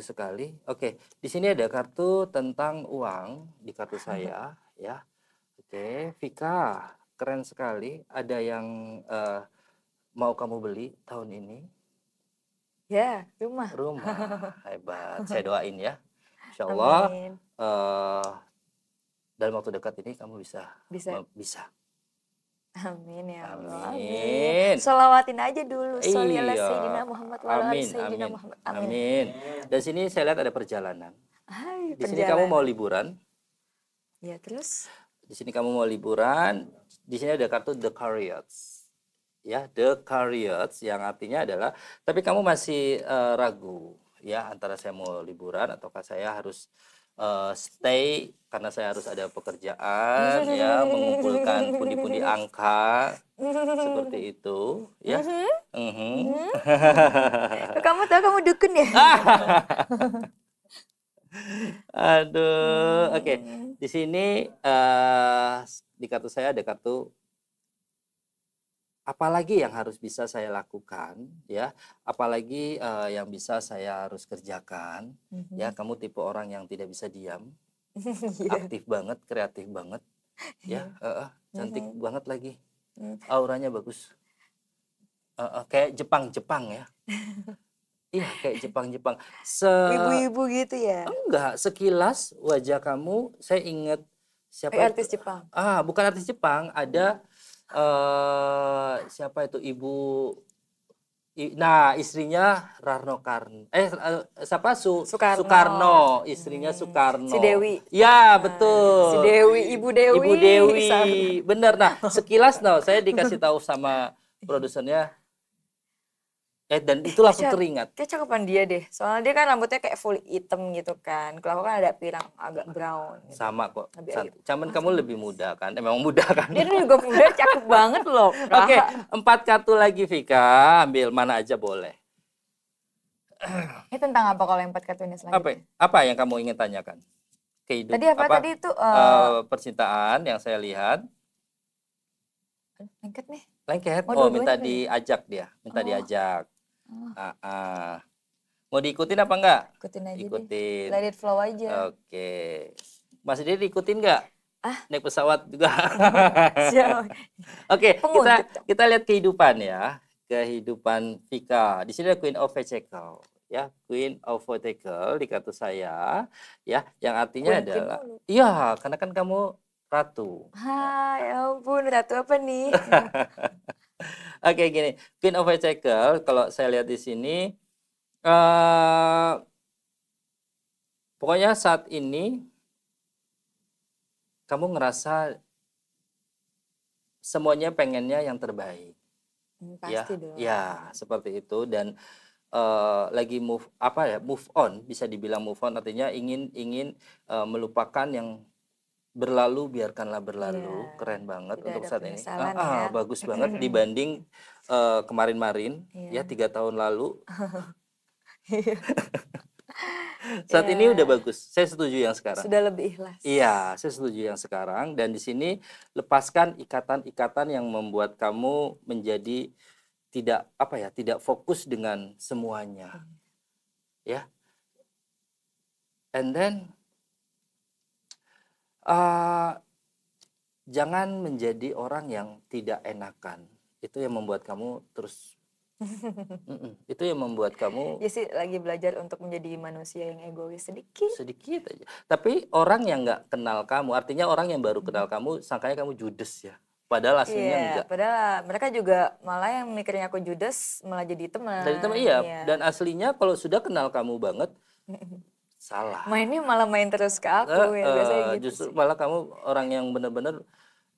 sekali. Oke, di sini ada kartu tentang uang di kartu saya ya. Oke, Vika, keren sekali. Ada yang mau kamu beli tahun ini? Ya, rumah. Hebat. Saya doain ya. Insya Allah dalam waktu dekat ini kamu bisa. Amin ya Allah. Amin. Sholawatin aja dulu. Sholli ala Sayyidina Muhammad wa ala Sayyidina Muhammad. Amin. Dan sini saya lihat ada perjalanan. Di sini kamu mau liburan. Ya, terus? Di sini kamu mau liburan. Di sini ada kartu The Chariots. Ya, The Chariots yang artinya adalah tapi kamu masih ragu. Ya, antara saya mau liburan ataukah saya harus stay karena saya harus ada pekerjaan ya, mengumpulkan pundi-pundi angka seperti itu ya. Kamu tahu kamu dukun ya? Aduh, oke. Di sini di kartu saya ada kartu apalagi yang harus bisa saya lakukan ya, apalagi yang bisa saya harus kerjakan ya. Kamu tipe orang yang tidak bisa diam, aktif banget, kreatif banget ya, cantik banget lagi, auranya bagus, kayak Jepang ya. Iya, kayak Jepang. Ibu-ibu gitu ya? Enggak, sekilas wajah kamu saya ingat siapa artis Jepang. Bukan artis Jepang, ada siapa itu Nah, istrinya Soekarno. Soekarno, istrinya Soekarno. Si Dewi. Ya, betul. Si Dewi, Ibu Dewi. Ibu Dewi. Bener. Nah, sekilas saya dikasih tahu sama produsernya. Dan itu langsung teringat. Kayak cakepan dia deh. Soalnya dia kan rambutnya kayak full hitam gitu kan. Kalau aku kan ada pirang agak brown. Gitu. Sama kok. Cuman kamu lebih muda kan. Memang muda kan. Dia juga muda, cakep banget loh. Oke, 4 kartu lagi Vika. Ambil mana aja boleh. Ini tentang apa kalau yang 4 kartu ini selanjutnya? Apa yang kamu ingin tanyakan? Kehidupan. Tadi apa? Tadi itu percintaan yang saya lihat. Lengket nih. Lengket. Minta diajak dia. Minta diajak. Mau diikutin apa enggak? Ikutin aja Ikutin. deh. Let it flow aja. Oke. Mas dia diikutin enggak? Naik pesawat juga. Oke, kita lihat kehidupan ya. Kehidupan Vika. Di sini ada Queen of Pentacles ya, Queen of Pentacles di kartu saya ya, yang artinya adalah iya, karena kan kamu ratu. Ya ampun, ratu apa nih? Oke, gini, Queen of Pentacles kalau saya lihat di sini pokoknya saat ini kamu ngerasa semuanya pengennya yang terbaik. Pasti dong. Ya, seperti itu. Dan lagi move on, bisa dibilang move on, artinya ingin melupakan yang berlalu, biarkanlah berlalu. Keren banget untuk saat ini. Bagus banget dibanding kemarin-marin ya 3 tahun lalu. Saat ini udah bagus. Saya setuju yang sekarang. Sudah lebih ikhlas. Iya, saya setuju yang sekarang. Dan di sini lepaskan ikatan-ikatan yang membuat kamu menjadi tidak fokus dengan semuanya. Ya. And then jangan menjadi orang yang tidak enakan. Itu yang membuat kamu terus itu yang membuat kamu ya sih lagi belajar untuk menjadi manusia yang egois sedikit aja. Tapi orang yang nggak kenal kamu, artinya orang yang baru kenal kamu sangkanya kamu judes ya, padahal aslinya enggak. Padahal mereka juga malah yang mikirnya aku judes malah jadi teman. Iya. Dan aslinya kalau sudah kenal kamu banget salah. Mainnya malah main terus ke aku ya biasanya gitu. Justru malah kamu orang yang benar-benar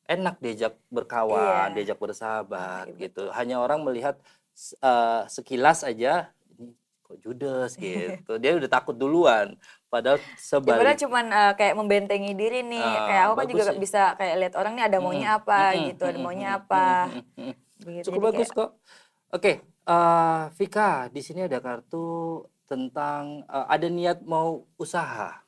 enak diajak berkawan, diajak bersahabat gitu. Hanya orang melihat sekilas aja ini kok judes gitu. Dia udah takut duluan. Padahal sebenarnya cuman kayak membentengi diri nih. Kayak aku kan juga bisa kayak lihat orang nih ada maunya apa gitu, ada maunya apa. Begitu. Cukup bagus kok. Oke, Vika, di sini ada kartu tentang ada niat mau usaha.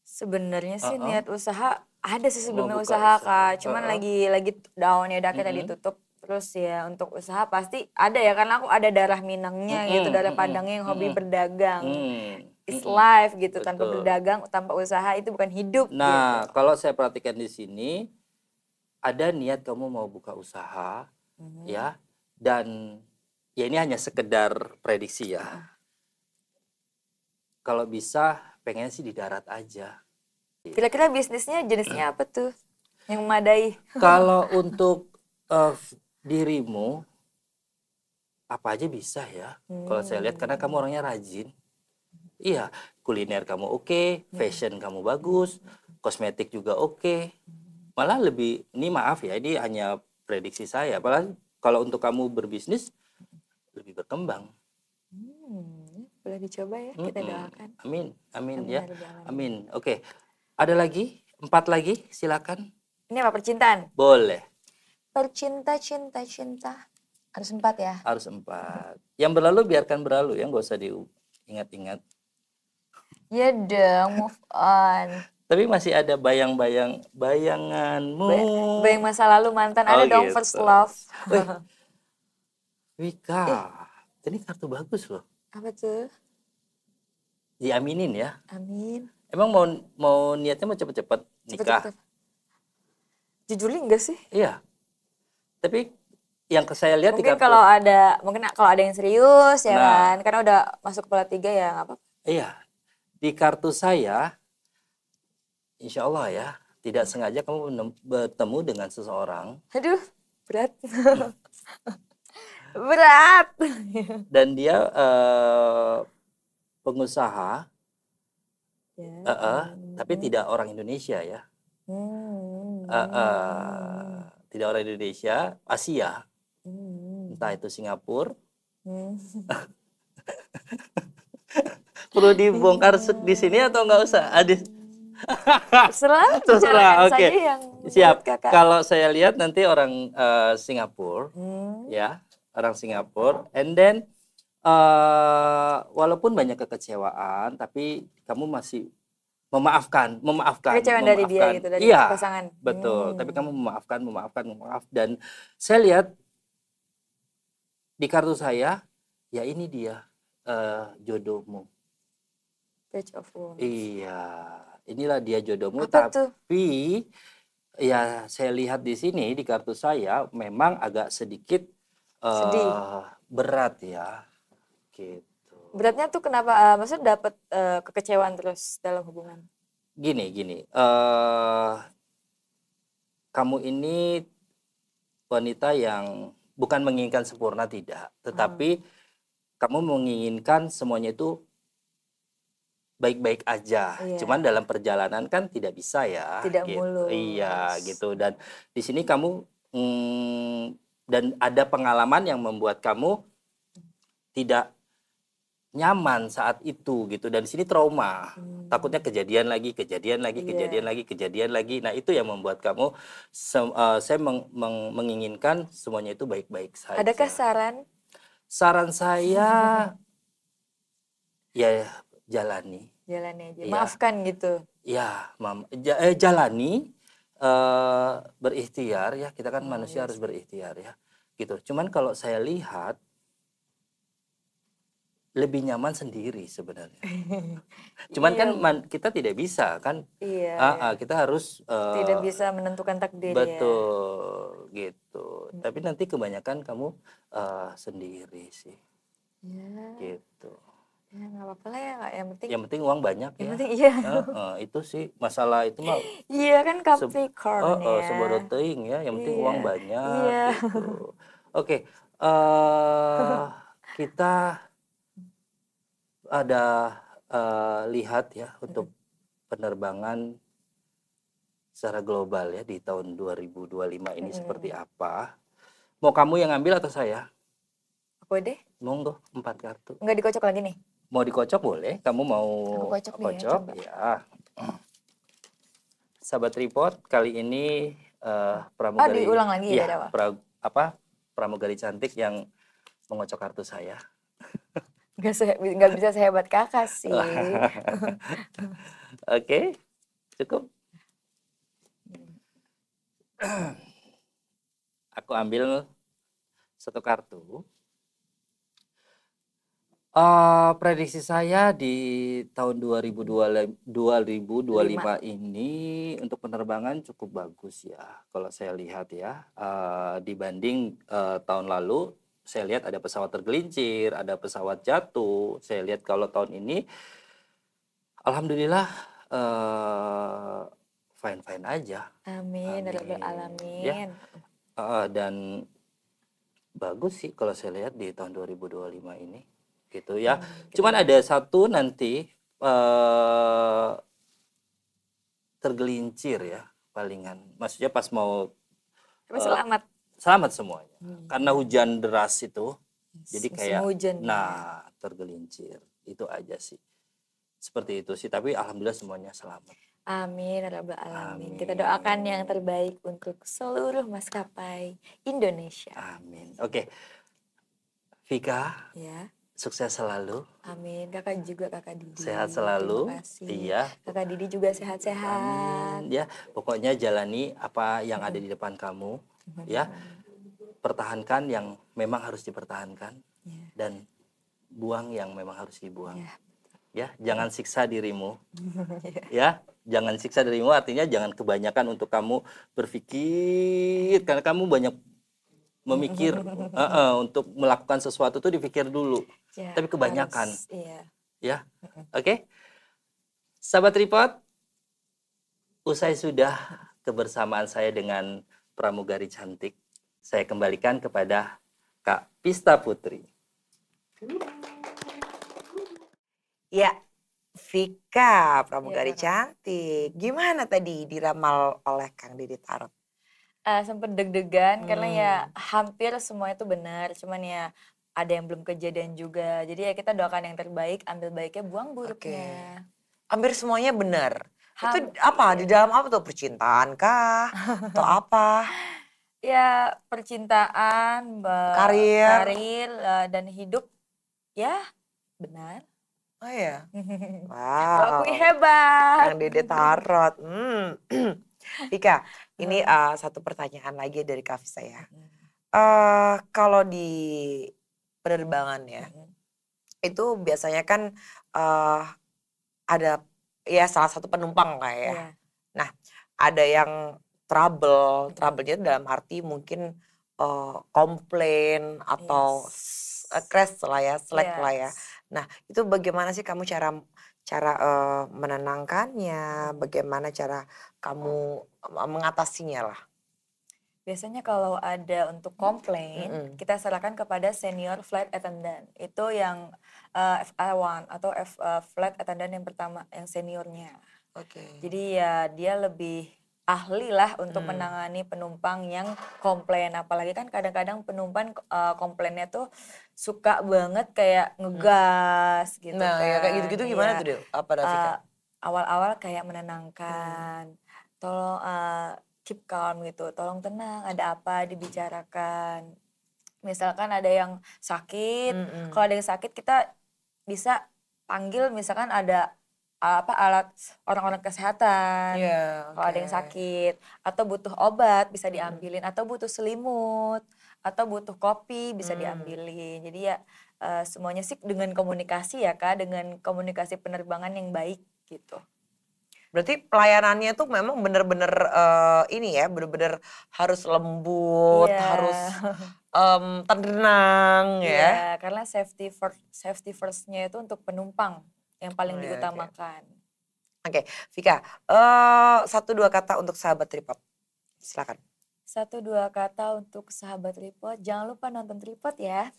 Sebenarnya sih niat usaha ada sih sebelumnya usaha Kak. Cuman lagi down ya, udah kita ditutup. Terus ya untuk usaha pasti ada ya, karena aku ada darah Minangnya gitu, darah Padangnya yang hobi berdagang. It's life gitu. Betul. Tanpa berdagang, tanpa usaha itu bukan hidup. Nah, gitu. kalau saya perhatikan di sini ada niat kamu mau buka usaha ya, dan ya ini hanya sekedar prediksi ya. Kalau bisa pengen sih di darat aja. Kira-kira bisnisnya jenisnya apa tuh yang memadai? Kalau untuk dirimu apa aja bisa ya. Kalau saya lihat karena kamu orangnya rajin. Iya, kuliner kamu oke, fashion kamu bagus, kosmetik juga oke. Malah lebih, ini maaf ya, ini hanya prediksi saya. Apalagi kalau untuk kamu berbisnis lebih berkembang. Boleh dicoba ya, kita doakan. Amin ya. Amin. Oke. Ada lagi? 4 lagi, silakan. Ini apa, percintaan? Boleh. Cinta. Harus 4 ya? Harus 4. Yang berlalu biarkan berlalu ya, nggak usah diingat-ingat. Ya dong, move on. Tapi masih ada bayanganmu. Bayang masa lalu mantan, ada dong gitu. First love. Vika, ini kartu bagus loh. Apa tuh? Diaminin ya. Amin. Emang mau niatnya mau cepet-cepet nikah? Cepet-cepet. Jujur enggak sih? Iya. Tapi yang saya lihat mungkin kalau ada yang serius ya kan, karena udah masuk kepala 3 ya nggak apa-apa. Iya. Di kartu saya, insya Allah ya, tidak sengaja kamu bertemu dengan seseorang. Aduh, berat. Berat. Dan dia pengusaha, tapi tidak orang Indonesia ya. Tidak orang Indonesia, Asia. Entah itu Singapura. Perlu dibongkar di sini atau nggak usah? Adis. Terserah, oke. yang Siap. Kalau saya lihat nanti orang Singapura, ya, orang Singapura, and then walaupun banyak kekecewaan, tapi kamu masih memaafkan. Kekecewaan dari dia gitu, dari pasangan. Betul. Tapi kamu memaafkan. Dan saya lihat di kartu saya, ya ini dia jodohmu. Page of Wands. Iya, inilah dia jodohmu. Apa tapi ya saya lihat di sini di kartu saya memang agak sedikit berat ya, gitu. Beratnya tuh kenapa? Maksudnya dapat kekecewaan terus dalam hubungan? Gini. Kamu ini wanita yang bukan menginginkan sempurna, tidak, tetapi kamu menginginkan semuanya itu baik-baik aja. Cuman dalam perjalanan kan tidak bisa ya. Tidak gitu. mulus. Iya, gitu. Dan di sini kamu dan ada pengalaman yang membuat kamu tidak nyaman saat itu gitu. Dan di sini trauma. Takutnya kejadian lagi. Nah, itu yang membuat kamu saya menginginkan semuanya itu baik-baik saja. Adakah saran? Saran saya ya jalani aja, ya. Maafkan gitu ya, jalani, berikhtiar ya, kita kan manusia harus berikhtiar ya gitu. Cuman kalau saya lihat lebih nyaman sendiri sebenarnya. Cuman kan kita tidak bisa kan, kita harus tidak bisa menentukan takdir. Betul ya. Gitu. Tapi nanti kebanyakan kamu sendiri sih gitu. Ya nggak apa-apa lah ya, yang penting uang banyak ya. Penting, iya. Itu sih masalah itu mah. Iya kan Capricorn ya. Sebodoh teuing ya, yang penting uang banyak. Gitu. Oke, kita ada lihat ya untuk penerbangan secara global ya di tahun 2025 ini seperti apa. Mau kamu yang ambil atau saya? Aku deh. Monggo, 4 kartu. Nggak dikocok lagi nih? Mau dikocok boleh, kamu mau kocok ya. Sahabat Tripod, kali ini pramugari. Diulang lagi ya? Pramugari cantik yang mengocok kartu saya. Nggak bisa sehebat kakak sih. Oke, cukup. Aku ambil 1 kartu. Prediksi saya di tahun 2025 ini untuk penerbangan cukup bagus ya. Kalau saya lihat ya, dibanding tahun lalu, saya lihat ada pesawat tergelincir, ada pesawat jatuh. Saya lihat kalau tahun ini, alhamdulillah fine-fine aja. Amin. Alamin. Ya. Dan bagus sih kalau saya lihat di tahun 2025 ini. Gitu ya. Cuman ada satu nanti tergelincir ya palingan. Maksudnya pas mau selamat semuanya. Karena hujan deras itu. Jadi kayak tergelincir. Itu aja sih. Seperti itu sih, tapi alhamdulillah semuanya selamat. Amin, rabbal alamin. Kita doakan yang terbaik untuk seluruh maskapai Indonesia. Amin. Oke. Vika. Ya. Sukses selalu. Amin. Kakak juga, Kakak Didi. Sehat selalu. Terima kasih. Iya. Kakak Didi juga sehat-sehat. Ya, pokoknya jalani apa yang ada di depan kamu. Ya. Pertahankan yang memang harus dipertahankan. Dan buang yang memang harus dibuang. Ya, jangan siksa dirimu. Ya, jangan siksa dirimu artinya jangan kebanyakan untuk kamu berpikir, karena kamu banyak memikir untuk melakukan sesuatu tuh dipikir dulu, tapi kebanyakan ya. Oke. Sahabat Tripod, usai sudah kebersamaan saya dengan pramugari cantik, saya kembalikan kepada Kak Pista Putri. Ya, Vika Pramugari Ya. cantik. Gimana tadi diramal oleh Kang Didi Tarot? Sempet deg-degan karena ya hampir semua itu benar, cuman ya ada yang belum kejadian juga. Jadi ya kita doakan yang terbaik, ambil baiknya, buang buruknya. Hampir semuanya benar. Itu Hampir. apa? Di dalam apa tuh? Percintaan kah? Atau apa? Ya percintaan, Karir. dan hidup ya benar. Oh ya. Aku Wow. hebat. Kang Dede Tarot. Vika, ini satu pertanyaan lagi dari Kak Visa ya. Kalau di penerbangan ya, itu biasanya kan ada ya salah satu penumpang kayak ya. Iya. Nah, ada yang trouble-nya dalam arti mungkin komplain atau crash lah ya, slack lah ya. Nah, itu bagaimana sih kamu cara menenangkannya, bagaimana cara kamu mengatasinya lah? Biasanya kalau ada untuk komplain, kita serahkan kepada senior flight attendant. Itu yang FA1 atau flight attendant yang pertama, yang seniornya. Jadi ya dia lebih ahli lah untuk menangani penumpang yang komplain. Apalagi kan kadang-kadang penumpang komplainnya tuh suka banget kayak ngegas gitu Nah, kan. ya kayak gitu-gitu gimana tuh Del? Apa Davika? Awal-awal kayak menenangkan, tolong keep calm gitu, tolong tenang, ada apa dibicarakan. Misalkan ada yang sakit, kalau ada yang sakit kita bisa panggil misalkan ada alat orang-orang kesehatan. Kalau ada yang sakit atau butuh obat bisa diambilin, atau butuh selimut, atau butuh kopi bisa diambilin. Jadi ya semuanya sih dengan komunikasi ya Kak, dengan komunikasi penerbangan yang baik gitu. Berarti pelayanannya tuh memang bener-bener ini ya, bener-bener harus lembut, harus tenang ya. Iya, karena safety first-nya itu untuk penumpang yang paling diutamakan. Oke, Vika, 1-2 kata untuk sahabat Tripod, silakan. 1-2 kata untuk sahabat Tripod, jangan lupa nonton Tripod ya.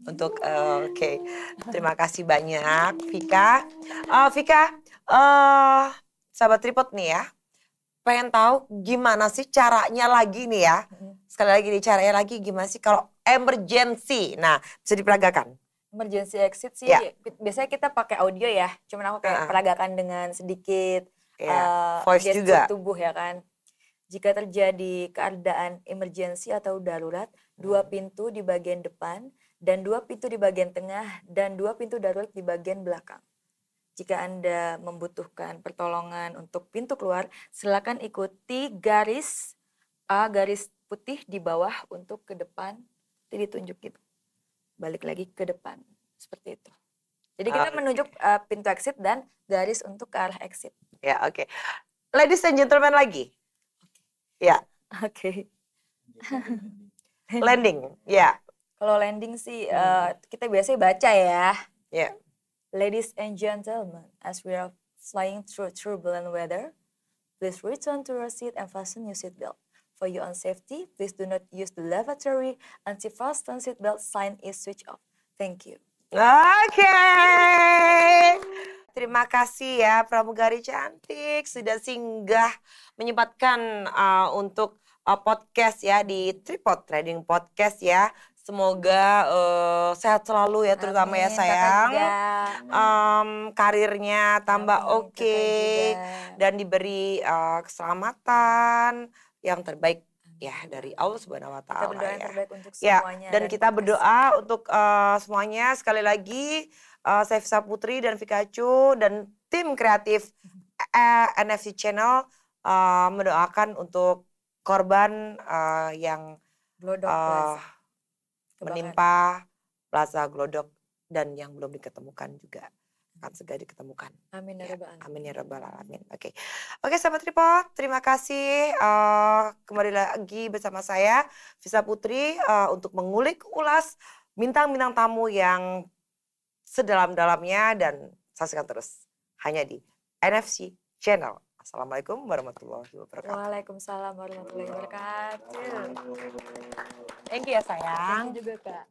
Oke. Terima kasih banyak Vika. Vika, sahabat Tripod nih ya, pengen tahu gimana sih caranya lagi nih ya. Sekali lagi nih, caranya lagi gimana sih kalau emergency. Nah, bisa diperagakan. Emergency exit sih biasanya kita pakai audio ya, cuman aku kayak peragakan dengan sedikit voice gestur juga. tubuh ya kan. Jika terjadi keadaan emergency atau darurat, 2 pintu di bagian depan dan 2 pintu di bagian tengah dan 2 pintu darurat di bagian belakang. Jika Anda membutuhkan pertolongan untuk pintu keluar, silakan ikuti garis putih di bawah untuk ke depan, itu ditunjuk gitu. Balik lagi ke depan, seperti itu. Jadi kita menunjuk pintu exit dan garis untuk ke arah exit. Ya, oke. Ladies and gentlemen lagi. Ya. Oke. Landing, ya. Kalau landing sih kita biasanya baca ya. Ya. Ladies and gentlemen, as we are flying through turbulent weather, please return to your seat and fasten your seatbelt. For your own safety, please do not use the lavatory until fasten seatbelt sign is switched off. Thank you. Oke. Terima kasih ya pramugari cantik sudah singgah menyempatkan untuk podcast ya di Tripod Trading Podcast ya. Semoga sehat selalu ya, terutama ya sayang. Karirnya tambah oke dan diberi keselamatan yang terbaik ya dari Allah Subhanahu wa taala ya. Semuanya, dan kita berdoa untuk semuanya. Sekali lagi saya Visa Putri dan Vikacu dan tim kreatif NFC Channel mendoakan untuk korban yang menimpa Plaza Glodok dan yang belum diketemukan juga akan segera diketemukan. Amin ya rabbal alamin. Amin ya rabbal alamin. Oke, sahabat Tripod, terima kasih kembali lagi bersama saya Visa Putri untuk mengulik ulas bintang-bintang tamu yang sedalam-dalamnya, dan saksikan terus hanya di NFC Channel. Assalamualaikum warahmatullahi wabarakatuh. Waalaikumsalam warahmatullahi wabarakatuh. Thank you ya sayang. Thank you juga Kak.